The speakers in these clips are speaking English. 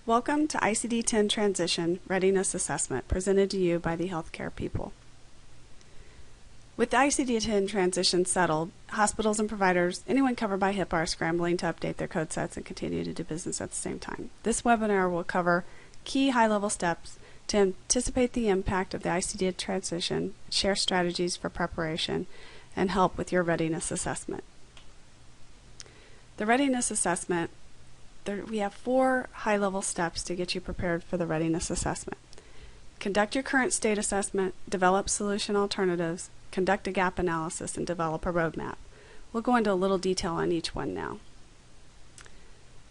Welcome to ICD-10 Transition Readiness Assessment, presented to you by the Healthcare People. With the ICD-10 transition settled, hospitals and providers, anyone covered by HIPAA, are scrambling to update their code sets and continue to do business at the same time. This webinar will cover key high-level steps to anticipate the impact of the ICD transition, share strategies for preparation, and help with your readiness assessment. The readiness assessment, we have 4 high-level steps to get you prepared for the readiness assessment. Conduct your current state assessment, develop solution alternatives, conduct a gap analysis, and develop a roadmap. We'll go into a little detail on each one now.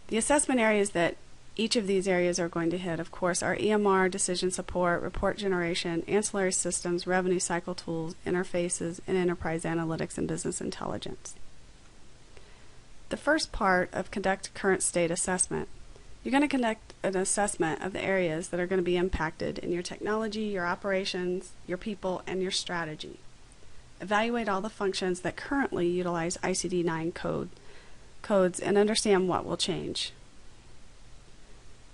The assessment areas that each of these areas are going to hit, of course, are EMR, decision support, report generation, ancillary systems, revenue cycle tools, interfaces, and enterprise analytics and business intelligence. The first part of conduct current state assessment, you're going to conduct an assessment of the areas that are going to be impacted in your technology, your operations, your people, and your strategy. Evaluate all the functions that currently utilize ICD-9 codes and understand what will change.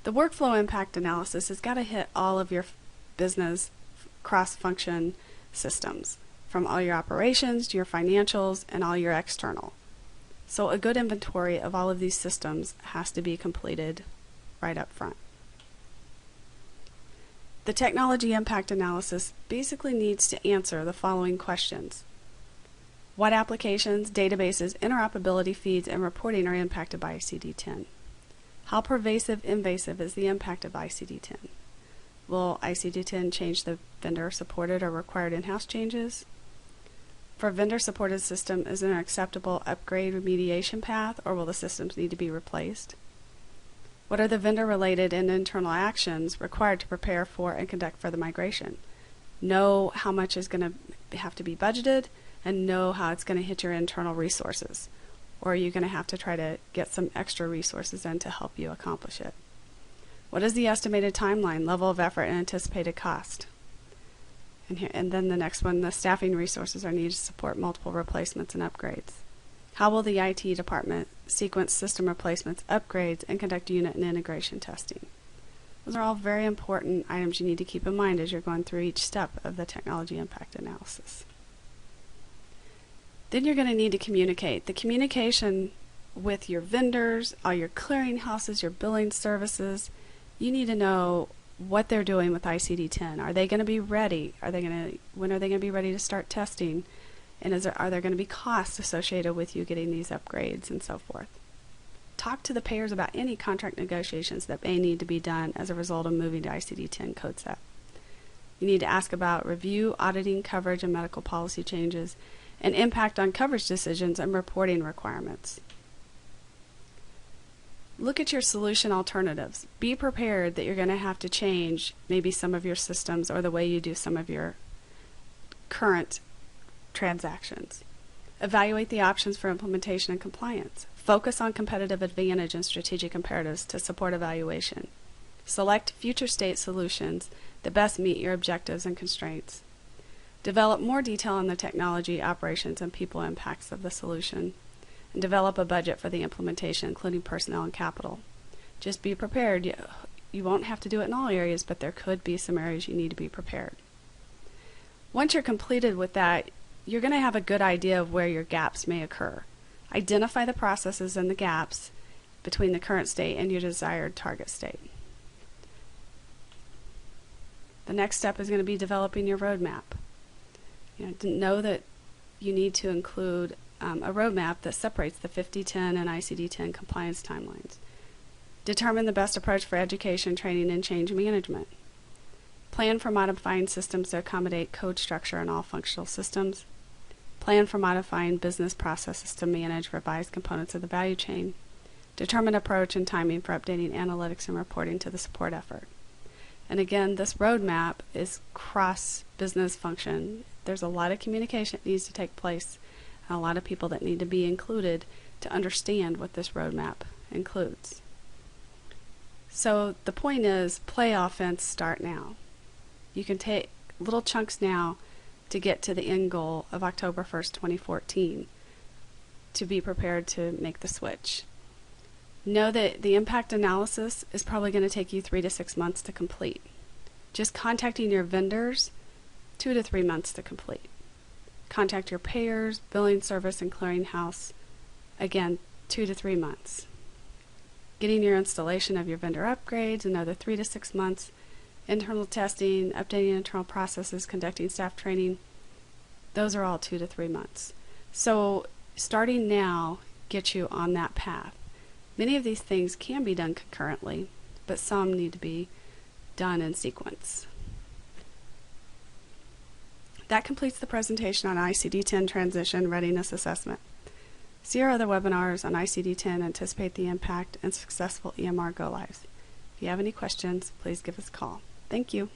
The workflow impact analysis has got to hit all of your business cross-function systems, from all your operations to your financials and all your external. So a good inventory of all of these systems has to be completed right up front. The technology impact analysis basically needs to answer the following questions. What applications, databases, interoperability feeds, and reporting are impacted by ICD-10? How pervasive, invasive is the impact of ICD-10? Will ICD-10 change the vendor-supported or required in-house changes? For a vendor-supported system, is there an acceptable upgrade remediation path, or will the systems need to be replaced? What are the vendor-related and internal actions required to prepare for and conduct further migration? Know how much is going to have to be budgeted, and know how it's going to hit your internal resources. Or are you going to have to try to get some extra resources in to help you accomplish it? What is the estimated timeline, level of effort, and anticipated cost? And then the next one, the staffing resources are needed to support multiple replacements and upgrades. How will the IT department sequence system replacements, upgrades, and conduct unit and integration testing? Those are all very important items you need to keep in mind as you're going through each step of the technology impact analysis. Then you're going to need to communicate. The communication with your vendors, all your clearinghouses, your billing services. You need to know what they're doing with ICD-10. Are they going to be ready? When are they going to be ready to start testing? And are there going to be costs associated with you getting these upgrades and so forth? Talk to the payers about any contract negotiations that may need to be done as a result of moving to ICD-10 code set. You need to ask about review, auditing, coverage, and medical policy changes, and impact on coverage decisions and reporting requirements. Look at your solution alternatives. Be prepared that you're going to have to change maybe some of your systems or the way you do some of your current transactions. Evaluate the options for implementation and compliance. Focus on competitive advantage and strategic imperatives to support evaluation. Select future state solutions that best meet your objectives and constraints. Develop more detail on the technology, operations, and people impacts of the solution. And develop a budget for the implementation, including personnel and capital. Just be prepared. You won't have to do it in all areas, but there could be some areas you need to be prepared. Once you're completed with that, you're going to have a good idea of where your gaps may occur. Identify the processes and the gaps between the current state and your desired target state. The next step is going to be developing your roadmap. Know that you need to include a roadmap that separates the 50-10 and ICD-10 compliance timelines. Determine the best approach for education, training, and change management. Plan for modifying systems to accommodate code structure in all functional systems. Plan for modifying business processes to manage revised components of the value chain. Determine approach and timing for updating analytics and reporting to the support effort. And again, this roadmap is cross-business function. There's a lot of communication that needs to take place, and a lot of people that need to be included to understand what this roadmap includes. So the point is, play offense, start now. You can take little chunks now to get to the end goal of October 1st, 2014, to be prepared to make the switch. Know that the impact analysis is probably going to take you 3 to 6 months to complete. Just contacting your vendors, 2 to 3 months to complete. Contact your payers, billing service, and clearinghouse, again, 2 to 3 months. Getting your installation of your vendor upgrades, another 3 to 6 months. Internal testing, updating internal processes, conducting staff training, those are all 2 to 3 months. So starting now gets you on that path. Many of these things can be done concurrently, but some need to be done in sequence. That completes the presentation on ICD-10 Transition Readiness Assessment. See our other webinars on ICD-10, Anticipate the Impact, and Successful EMR Go Lives. If you have any questions, please give us a call. Thank you.